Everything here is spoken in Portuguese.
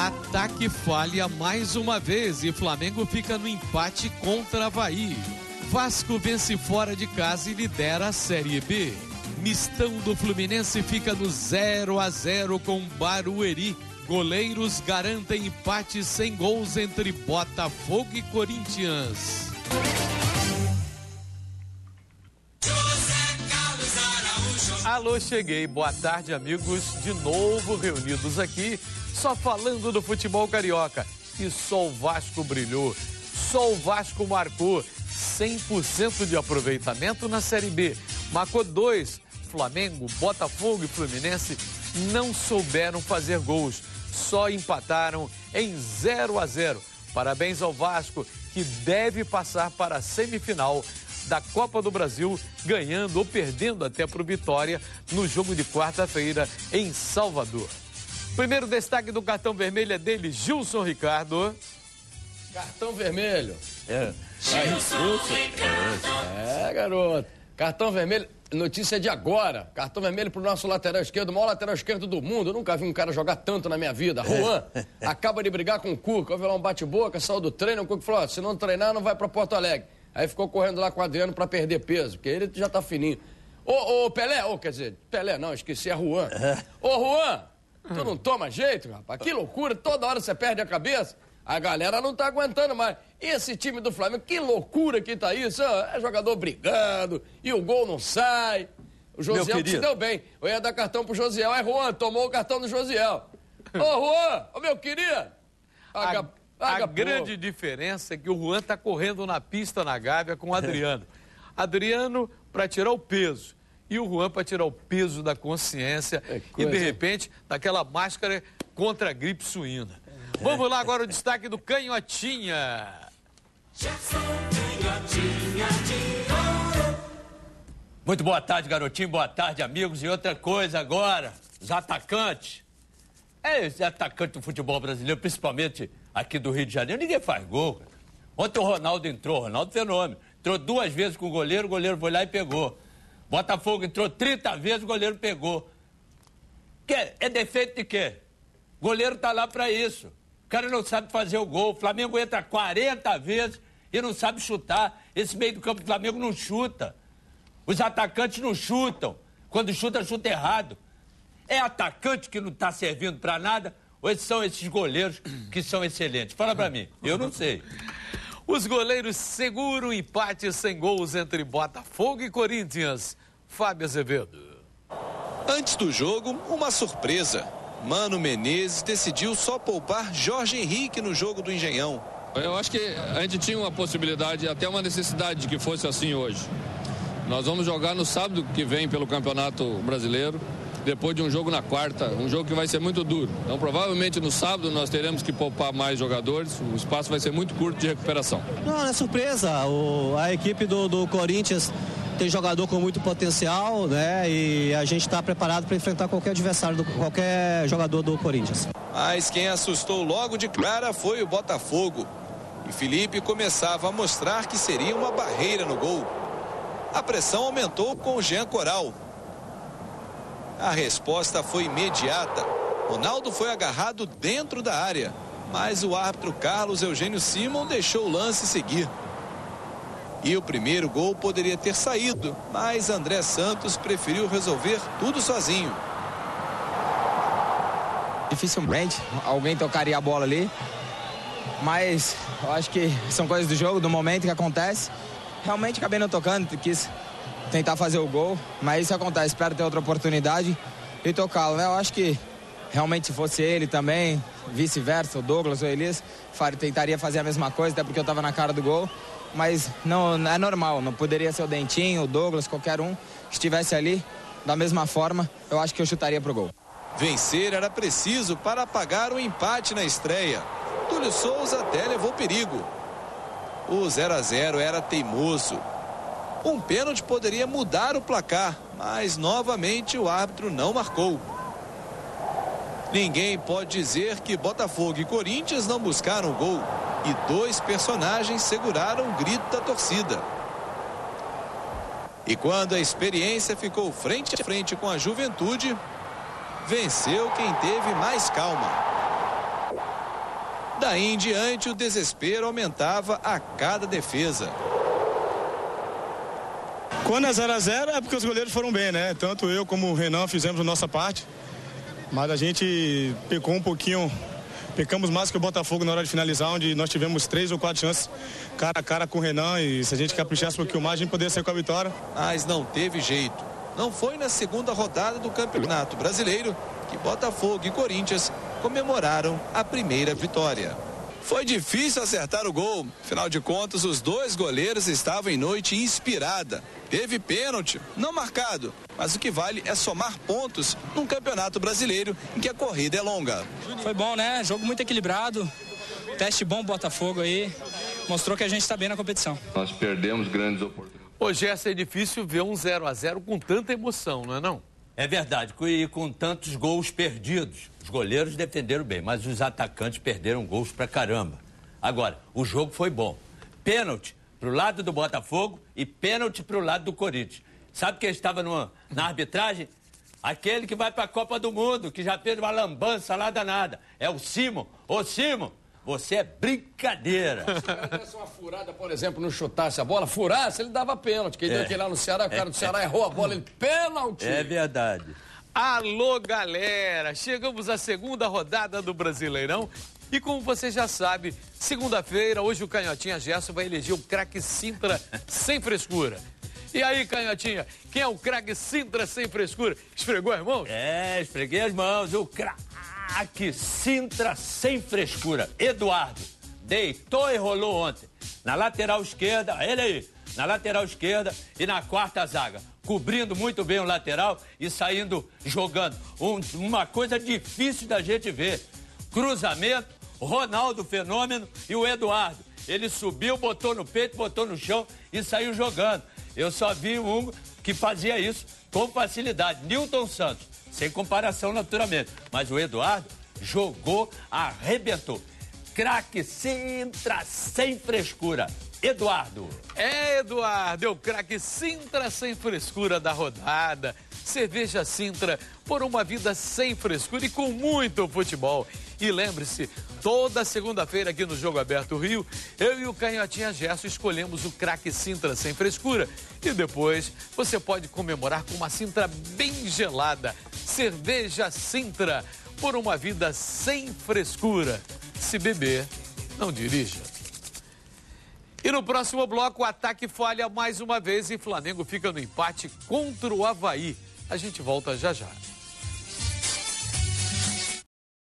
Ataque falha mais uma vez e Flamengo fica no empate contra Avaí. Vasco vence fora de casa e lidera a Série B. Mistão do Fluminense fica no 0-0 com Barueri. Goleiros garantem empate sem gols entre Botafogo e Corinthians. Alô, cheguei. Boa tarde, amigos. De novo reunidos aqui, só falando do futebol carioca. E só o Vasco brilhou. Só o Vasco marcou 100% de aproveitamento na Série B. Marcou 2. Flamengo, Botafogo e Fluminense não souberam fazer gols. Só empataram em 0-0. Parabéns ao Vasco, que deve passar para a semifinal da Copa do Brasil, ganhando ou perdendo até para o Vitória no jogo de quarta-feira em Salvador. Primeiro destaque do cartão vermelho é dele, Gilson Ricardo. Cartão vermelho. Garoto. Cartão vermelho, notícia de agora. Cartão vermelho pro nosso lateral esquerdo, o maior lateral esquerdo do mundo. Eu nunca vi um cara jogar tanto na minha vida. Juan acaba de brigar com o Cuca. Houve lá um bate-boca, saiu do treino. O Cuca falou: se não treinar, não vai pra Porto Alegre. Aí ficou correndo lá com o Adriano pra perder peso, porque ele já tá fininho. Ô Pelé, quer dizer, Pelé não, esqueci, é Juan. Ô Juan, tu não toma jeito, rapaz? Que loucura, toda hora você perde a cabeça. A galera não tá aguentando mais. E esse time do Flamengo, que loucura que tá isso. É jogador brigando e o gol não sai. O Josiel se deu bem. Eu ia dar cartão pro Josiel. Aí, Juan, tomou o cartão do Josiel. Ô, Juan, meu querido. A grande diferença é que o Juan tá correndo na pista na Gávea com o Adriano. Adriano para tirar o peso. E o Juan para tirar o peso da consciência e, de repente, daquela máscara contra a gripe suína. Vamos lá agora o destaque do Canhotinha. Muito boa tarde, garotinho. Boa tarde, amigos. E outra coisa agora, os atacantes. Os atacantes do futebol brasileiro, principalmente aqui do Rio de Janeiro, ninguém faz gol. Ontem o Ronaldo entrou, Ronaldo fenômeno. Entrou 2 vezes com o goleiro foi lá e pegou. Botafogo entrou 30 vezes, o goleiro pegou. É defeito de quê? O goleiro tá lá pra isso. O cara não sabe fazer o gol. O Flamengo entra 40 vezes e não sabe chutar. Esse meio do campo do Flamengo não chuta. Os atacantes não chutam. Quando chuta, chuta errado. É atacante que não tá servindo pra nada ou são esses goleiros que são excelentes? Fala pra mim. Eu não sei. Os goleiros seguram o empate sem gols entre Botafogo e Corinthians. Fábio Azevedo. Antes do jogo, uma surpresa. Mano Menezes decidiu só poupar Jorge Henrique no jogo do Engenhão. Eu acho que a gente tinha uma possibilidade, até uma necessidade de que fosse assim hoje. Nós vamos jogar no sábado que vem pelo Campeonato Brasileiro, depois de um jogo na quarta, um jogo que vai ser muito duro. Então, provavelmente no sábado nós teremos que poupar mais jogadores, o espaço vai ser muito curto de recuperação. Não é surpresa, a equipe do Corinthians tem jogador com muito potencial, né? E a gente está preparado para enfrentar qualquer adversário, qualquer jogador do Corinthians. Mas quem assustou logo de cara foi o Botafogo. E Felipe começava a mostrar que seria uma barreira no gol. A pressão aumentou com o Jean Coral. A resposta foi imediata. Ronaldo foi agarrado dentro da área, mas o árbitro Carlos Eugênio Simon deixou o lance seguir. E o primeiro gol poderia ter saído, mas André Santos preferiu resolver tudo sozinho. Dificilmente alguém tocaria a bola ali, mas eu acho que são coisas do jogo, do momento que acontece. Realmente acabei não tocando, quis tentar fazer o gol, mas isso acontece, espero ter outra oportunidade e tocá-lo, né? Eu acho que realmente se fosse ele também, vice-versa, o Douglas ou o Elias, tentaria fazer a mesma coisa, até porque eu estava na cara do gol. Mas não é normal, não poderia ser o Dentinho, o Douglas, qualquer um que estivesse ali, da mesma forma, eu acho que eu chutaria pro gol. Vencer era preciso para apagar o empate na estreia. Túlio Souza até levou perigo. O 0-0 era teimoso. Um pênalti poderia mudar o placar, mas novamente o árbitro não marcou. Ninguém pode dizer que Botafogo e Corinthians não buscaram o gol. E 2 personagens seguraram o grito da torcida. E quando a experiência ficou frente a frente com a juventude, venceu quem teve mais calma. Daí em diante, o desespero aumentava a cada defesa. Quando é 0-0 é porque os goleiros foram bem, né? Tanto eu como o Renan fizemos a nossa parte, mas a gente pecou um pouquinho, pecamos mais que o Botafogo na hora de finalizar, onde nós tivemos 3 ou 4 chances cara a cara com o Renan, e se a gente caprichasse um pouquinho mais, a gente poderia sair com a vitória. Mas não teve jeito. Não foi na segunda rodada do Campeonato Brasileiro que Botafogo e Corinthians comemoraram a primeira vitória. Foi difícil acertar o gol. Afinal de contas, os dois goleiros estavam em noite inspirada. Teve pênalti, não marcado, mas o que vale é somar pontos num Campeonato Brasileiro em que a corrida é longa. Foi bom, né? Jogo muito equilibrado. Teste bom Botafogo aí. Mostrou que a gente está bem na competição. Nós perdemos grandes oportunidades. Hoje é difícil ver um 0-0 com tanta emoção, não é não? É verdade, e com tantos gols perdidos. Os goleiros defenderam bem, mas os atacantes perderam gols pra caramba. Agora, o jogo foi bom. Pênalti pro lado do Botafogo e pênalti pro lado do Corinthians. Sabe quem estava na arbitragem? Aquele que vai pra Copa do Mundo, que já fez uma lambança lá danada. É o Simon. Ô, Simon, você é brincadeira. Se ele desse uma furada, por exemplo, não chutasse a bola, furasse, ele dava pênalti. Que ele deu aquele lá no Ceará, o cara do Ceará errou a bola, ele pênalti. É verdade. Alô, galera! Chegamos à segunda rodada do Brasileirão e, como você já sabe, segunda-feira, hoje o Canhotinha Gerson vai eleger o craque Sintra sem frescura. E aí, Canhotinha, quem é o craque Sintra sem frescura? Esfregou as mãos? É, esfreguei as mãos. O craque Sintra sem frescura. Eduardo deitou e rolou ontem. Na lateral esquerda, ele aí, na lateral esquerda e na quarta zaga. Cobrindo muito bem o lateral e saindo jogando. Uma coisa difícil da gente ver. Cruzamento, Ronaldo Fenômeno e o Eduardo. Ele subiu, botou no peito, botou no chão e saiu jogando. Eu só vi um que fazia isso com facilidade. Nilton Santos, sem comparação naturalmente. Mas o Eduardo jogou, arrebentou. Craque Sintra sem frescura. Eduardo. É, Eduardo, é o craque Sintra sem frescura da rodada. Cerveja Sintra, por uma vida sem frescura e com muito futebol. E lembre-se, toda segunda-feira aqui no Jogo Aberto Rio, eu e o Canhotinha Gerson escolhemos o craque Sintra sem frescura. E depois você pode comemorar com uma Sintra bem gelada. Cerveja Sintra, por uma vida sem frescura. Se beber, não dirija. E no próximo bloco, o ataque falha mais uma vez e Flamengo fica no empate contra o Avaí. A gente volta já já.